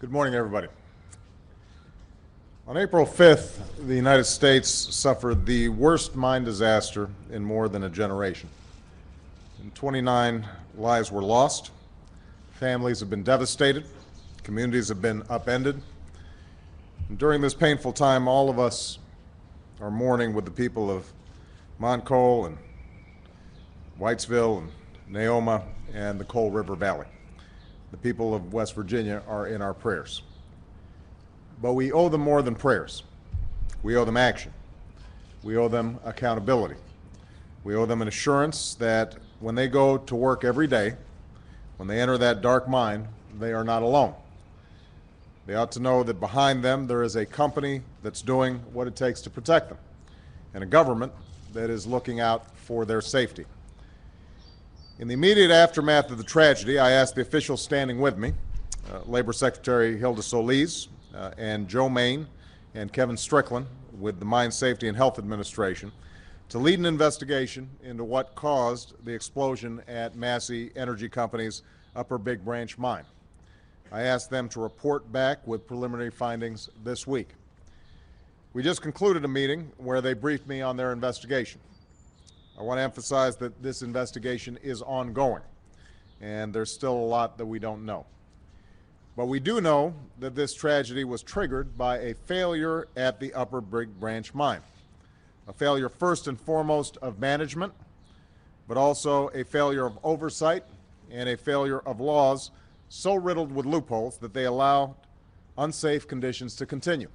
Good morning, everybody. On April 5th, the United States suffered the worst mine disaster in more than a generation. 29 lives were lost, families have been devastated, communities have been upended. And during this painful time, all of us are mourning with the people of Montcole and Whitesville and Neoma and the Coal River Valley. The people of West Virginia are in our prayers. But we owe them more than prayers. We owe them action. We owe them accountability. We owe them an assurance that when they go to work every day, when they enter that dark mine, they are not alone. They ought to know that behind them there is a company that's doing what it takes to protect them, and a government that is looking out for their safety. In the immediate aftermath of the tragedy, I asked the officials standing with me, Labor Secretary Hilda Solis and Joe Main and Kevin Strickland with the Mine Safety and Health Administration, to lead an investigation into what caused the explosion at Massey Energy Company's Upper Big Branch mine. I asked them to report back with preliminary findings this week. We just concluded a meeting where they briefed me on their investigation. I want to emphasize that this investigation is ongoing, and there's still a lot that we don't know. But we do know that this tragedy was triggered by a failure at the Upper Big Branch mine. A failure first and foremost of management, but also a failure of oversight and a failure of laws so riddled with loopholes that they allow unsafe conditions to continue.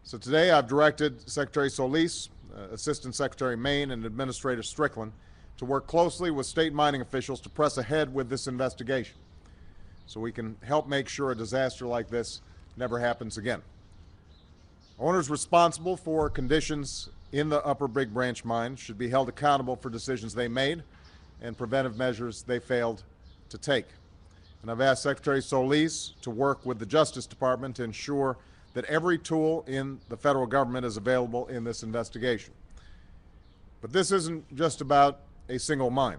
So today I've directed Secretary Solis, Assistant Secretary Main, and Administrator Strickland to work closely with state mining officials to press ahead with this investigation so we can help make sure a disaster like this never happens again. Owners responsible for conditions in the Upper Big Branch mine should be held accountable for decisions they made and preventive measures they failed to take. And I've asked Secretary Solis to work with the Justice Department to ensure that every tool in the federal government is available in this investigation. But this isn't just about a single mine.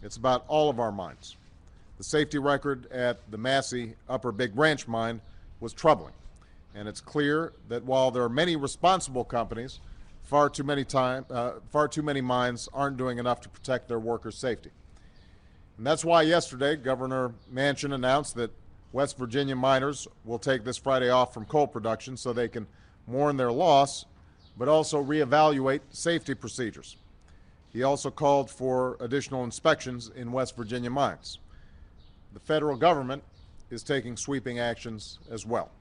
It's about all of our mines. The safety record at the Massey Upper Big Branch mine was troubling. And it's clear that while there are many responsible companies, far too many mines aren't doing enough to protect their workers' safety. And that's why yesterday Governor Manchin announced that West Virginia miners will take this Friday off from coal production so they can mourn their loss, but also reevaluate safety procedures. He also called for additional inspections in West Virginia mines. The federal government is taking sweeping actions as well.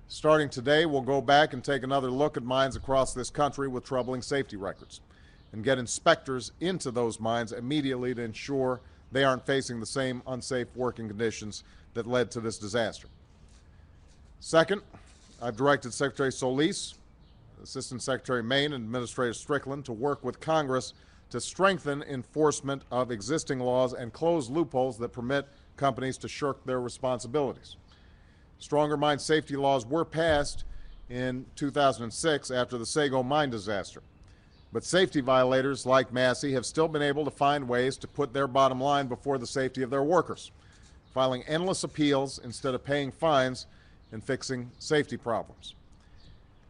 Starting today, we'll go back and take another look at mines across this country with troubling safety records and get inspectors into those mines immediately to ensure they aren't facing the same unsafe working conditions that led to this disaster. Second, I've directed Secretary Solis, Assistant Secretary Main, and Administrator Strickland to work with Congress to strengthen enforcement of existing laws and close loopholes that permit companies to shirk their responsibilities. Stronger mine safety laws were passed in 2006 after the Sago mine disaster. But safety violators like Massey have still been able to find ways to put their bottom line before the safety of their workers, filing endless appeals instead of paying fines and fixing safety problems.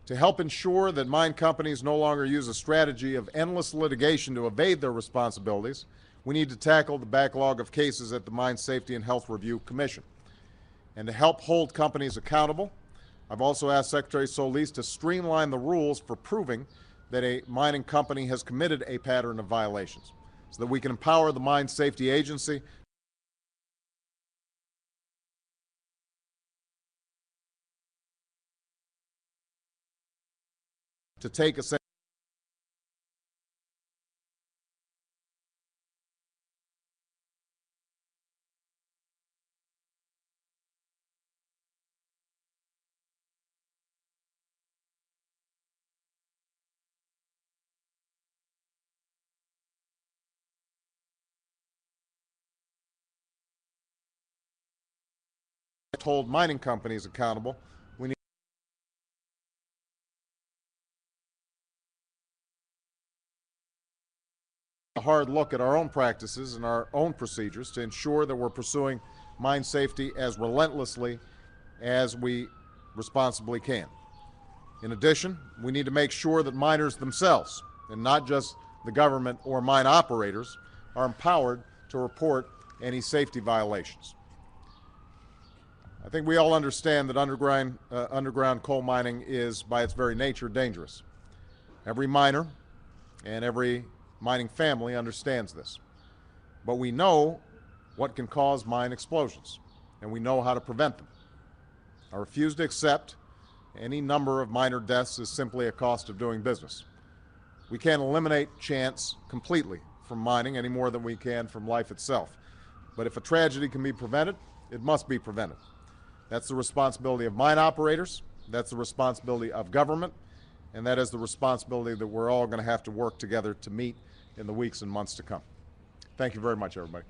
To help ensure that mine companies no longer use a strategy of endless litigation to evade their responsibilities, we need to tackle the backlog of cases at the Mine Safety and Health Review Commission. And to help hold companies accountable, I've also asked Secretary Solis to streamline the rules for proving that a mining company has committed a pattern of violations so that we can empower the Mine Safety Agency to take a hold mining companies accountable. We need a hard look at our own practices and our own procedures to ensure that we're pursuing mine safety as relentlessly as we responsibly can. In addition, we need to make sure that miners themselves, and not just the government or mine operators, are empowered to report any safety violations. I think we all understand that underground coal mining is, by its very nature, dangerous. Every miner and every mining family understands this. But we know what can cause mine explosions, and we know how to prevent them. I refuse to accept any number of miner deaths as simply a cost of doing business. We can't eliminate chance completely from mining any more than we can from life itself. But if a tragedy can be prevented, it must be prevented. That's the responsibility of mine operators, that's the responsibility of government, and that is the responsibility that we're all going to have to work together to meet in the weeks and months to come. Thank you very much, everybody.